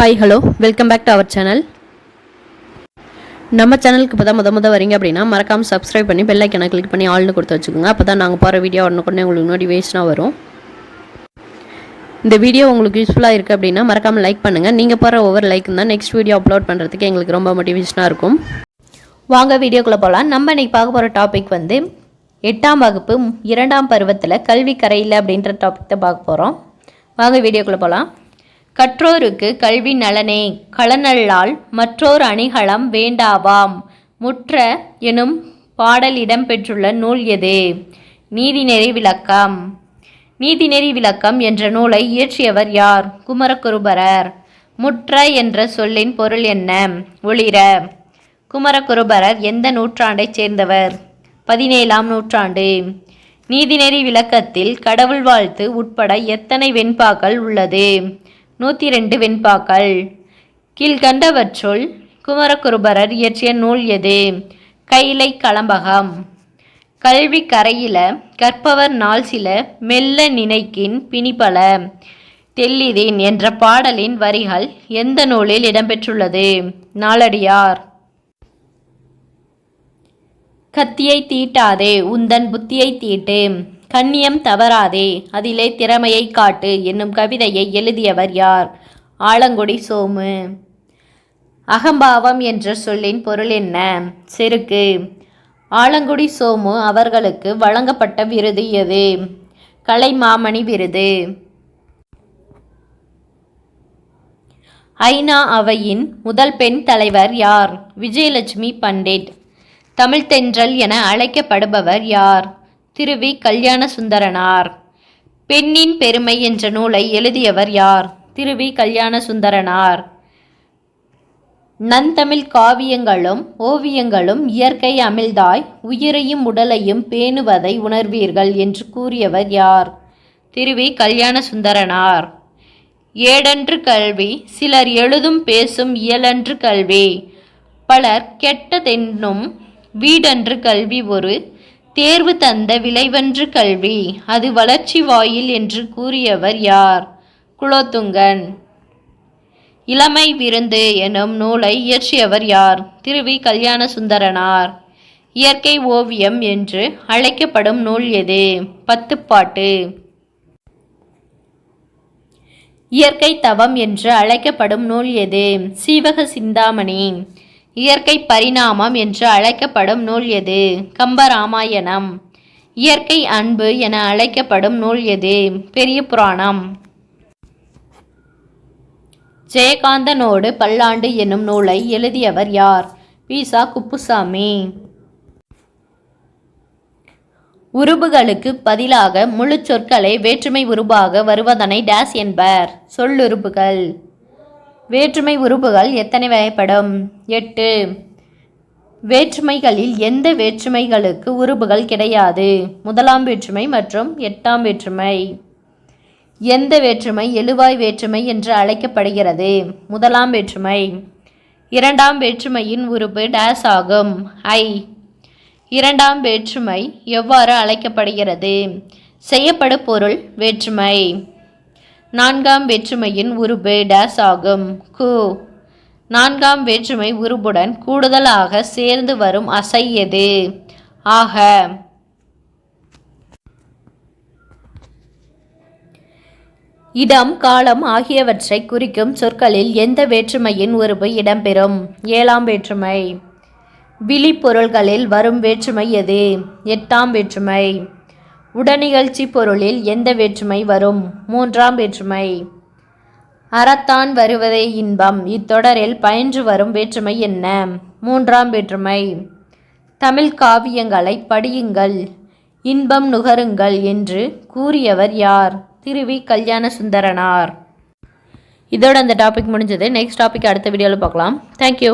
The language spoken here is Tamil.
Hi hello welcome back to our channel. நம்ம சேனலுக்கு இப்போ தான் முத வரீங்க அப்படின்னா மறக்காமல் சப்ஸ்கிரைப் பண்ணி பெல் ஐக்கனை கிளிக் பண்ணி ஆல்னு கொடுத்து வச்சுக்கோங்க. அப்போ தான் நாங்கள் போகிற வீடியோ உடனே உங்களுக்கு நோட்டிஃபிகேஷனாக வரும். இந்த வீடியோ உங்களுக்கு யூஸ்ஃபுல்லாக இருக்குது அப்படின்னா மறக்காமல் லைக் பண்ணுங்கள். நீங்கள் போகிற ஒவ்வொரு லைக் தான் நெக்ஸ்ட் வீடியோ அப்லோட் பண்ணுறதுக்கு எங்களுக்கு ரொம்ப மோட்டிவேஷனாக இருக்கும். வாங்க வீடியோக்குள்ளே போகலாம். நம்ம இன்றைக்கி பார்க்க போகிற டாபிக் 8ஆம் வகுப்பு 2ஆம் பருவத்தில் கல்வி கரையில் அப்படின்ற டாபிக் தான் பார்க்க போகிறோம். வாங்க வீடியோக்குள்ளே போகலாம். கற்றோருக்கு கல்வி நலனே களநல்லால் மற்றோர் அணிகளம் வேண்டாவாம் முற்ற எனும் பாடல் இடம்பெற்றுள்ள நூல் எது? நீதிநெறி விளக்கம். நீதிநெறி விளக்கம் என்ற நூலை இயற்றியவர் யார்? குமரகுருபரர். முற்ற என்ற சொல்லின் பொருள் என்ன? ஒளிர. குமரகுருபரர் எந்த நூற்றாண்டைச் சேர்ந்தவர்? 17ஆம் நூற்றாண்டு. நீதிநெறி விளக்கத்தில் கடவுள் வாழ்த்து உட்பட எத்தனை வெண்பாக்கள் உள்ளது? 102 வெண்பாக்கள். கீழ்கண்டவற்றுள் குமரகுருபரர் இயற்றிய நூல் எது? கைலை களம்பகம். கல்வி கரையில கற்பவர் நாள் சில மெல்ல நினைக்கின் பிணிபல தெல்லிதேன் என்ற பாடலின் வரிகள் எந்த நூலில் இடம்பெற்றுள்ளது? நாலடியார். கத்தியை தீட்டாதே உந்தன் புத்தியை தீட்டு கண்ணியம் தவறாதே அதிலே திறமையை காட்டு என்னும் கவிதையை எழுதியவர் யார்? ஆலங்குடி சோமு. அகம்பாவம் என்ற சொல்லின் பொருள் என்ன? செருக்கு. ஆலங்குடி சோமு அவர்களுக்கு வழங்கப்பட்ட விருது எது? கலைமாமணி விருது. ஐநா அவையின் முதல் பெண் தலைவர் யார்? விஜயலட்சுமி பண்டிட். தமிழ் தென்றல் என அழைக்கப்படுபவர் யார்? திருவி கல்யாண சுந்தரனார். பெண்ணின் பெருமை என்ற நூலை எழுதியவர் யார்? திருவி கல்யாண சுந்தரனார். நந்தமிழ் காவியங்களும் ஓவியங்களும் இயற்கை அமிழ்தாய் உயிரையும் உடலையும் பேணுவதை உணர்வீர்கள் என்று கூறியவர் யார்? திருவி கல்யாண சுந்தரனார். ஏடன்று கல்வி சிலர் எழுதும் பேசும் இயலன்று கல்வி பலர் கெட்டதென்னும் வீடன்று கல்வி ஒரு தேர்வு தந்த விளைவன்று கல்வி அது வளர்ச்சி வாயில் என்று கூறியவர் யார்? குலோத்துங்கன். இளமை விருந்து எனும் நூலை இயற்றியவர் யார்? திருவி கல்யாண சுந்தரனார். இயற்கை ஓவியம் என்று அழைக்கப்படும் நூல் எது? பத்துப்பாட்டு. இயற்கை தவம் என்று அழைக்கப்படும் நூல் எது? சீவக சிந்தாமணி. இயற்கை பரிணாமம் என்று அழைக்கப்படும் நூல் எது? கம்பராமாயணம். இயற்கை அன்பு என அழைக்கப்படும் நூல் எது? பெரிய புராணம். ஜெயகாந்தனோடு பல்லாண்டு என்னும் நூலை எழுதியவர் யார்? பீசா குப்புசாமி. உருபுகளுக்கு பதிலாக முழு சொற்களை வேற்றுமை உருபாக வருவதனை டேஸ் என்பர். சொல்லுறுப்புகள். வேற்றுமை உறுப்புகள் எத்தனை வகைப்படும்? 8. வேற்றுமைகளில் எந்த வேற்றுமைகளுக்கு உறுப்புகள் கிடையாது? 1ஆம் வேற்றுமை மற்றும் 8ஆம் வேற்றுமை. எந்த வேற்றுமை எழுவாய் வேற்றுமை என்று அழைக்கப்படுகிறது? 1ஆம் வேற்றுமை. 2ஆம் வேற்றுமையின் உறுப்பு டேஸ் ஆகும். ஐ. 2ஆம் வேற்றுமை எவ்வாறு அழைக்கப்படுகிறது? செய்யப்படு பொருள் வேற்றுமை. 4ஆம் வேற்றுமையின் உருபு டேஸ் ஆகும். கு. 4ஆம் வேற்றுமை உருபுடன் கூடுதலாக சேர்ந்து வரும் அசை எது? ஆக. இடம் காலம் ஆகியவற்றை குறிக்கும் சொற்களில் எந்த வேற்றுமையின் உருபு இடம்பெறும்? 7ஆம் வேற்றுமை. விழிப்பொருள்களில் வரும் வேற்றுமை எது? 8ஆம் வேற்றுமை. உடனிகழ்ச்சி பொருளில் எந்த வேற்றுமை வரும்? 3ஆம் வேற்றுமை. அறத்தான் வருவதே இன்பம் இத்தொடரில் பயின்று வரும் வேற்றுமை என்ன? 3ஆம் வேற்றுமை. தமிழ் காவியங்களை படியுங்கள் இன்பம் நுகருங்கள் என்று கூறியவர் யார்? திருவி கல்யாண சுந்தரனார். இதோட அந்த டாபிக் முடிஞ்சது. நெக்ஸ்ட் டாபிக் அடுத்த வீடியோவில் பார்க்கலாம். தேங்க்யூ.